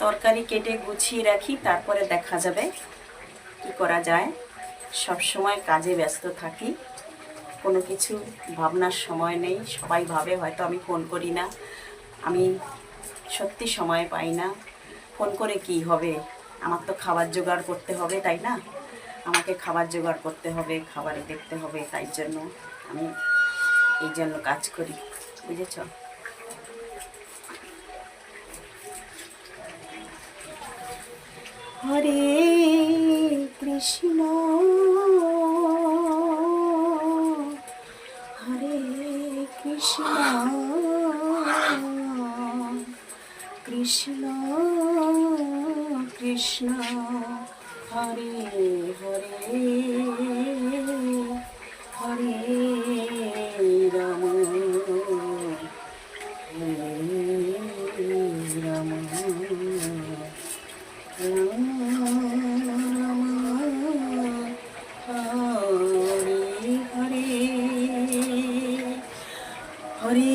তরকারি কেটে গুছিয়ে রাখি, তারপরে দেখা যাবে কি করা যায়। সব সময় কাজে ব্যস্ত থাকি, কোনো কিছু ভাবনার সময় নেই। সবাই ভাবে হয়তো আমি ফোন করি না, আমি সত্যি সময় পাই না। ফোন করে কি হবে, আমার তো খাবার জোগাড় করতে হবে, তাই না? আমাকে খাবার জোগাড় করতে হবে, খাবারে দেখতে হবে, তাই জন্য আমি এই জন্য কাজ করি, বুঝেছ? হরে কৃষ্ণ হরে কৃষ্ণ কৃষ্ণ কৃষ্ণ হরে হরে হরে রাম হরে রাম রাম রাম হরে হরে হরে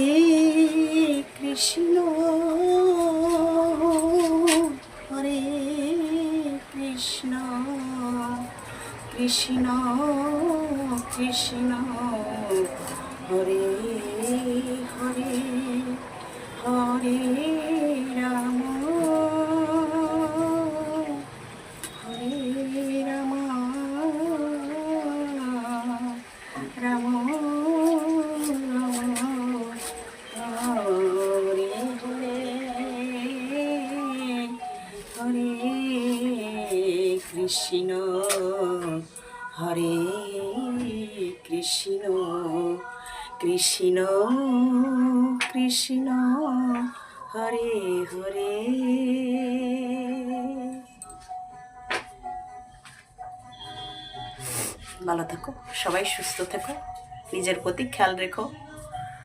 কৃষ্ণ হরে কৃষ্ণ কৃষ্ণ কৃষ্ণ হরে হরে হরে রাম হরে রাম রাম হরে হরে হরে কৃষ্ণ হরে কৃষ্ণ কৃষ্ণ কৃষ্ণ হরে হরে। ভালো থাকো, সবাই সুস্থ থেকো, নিজের প্রতি খেয়াল রেখো।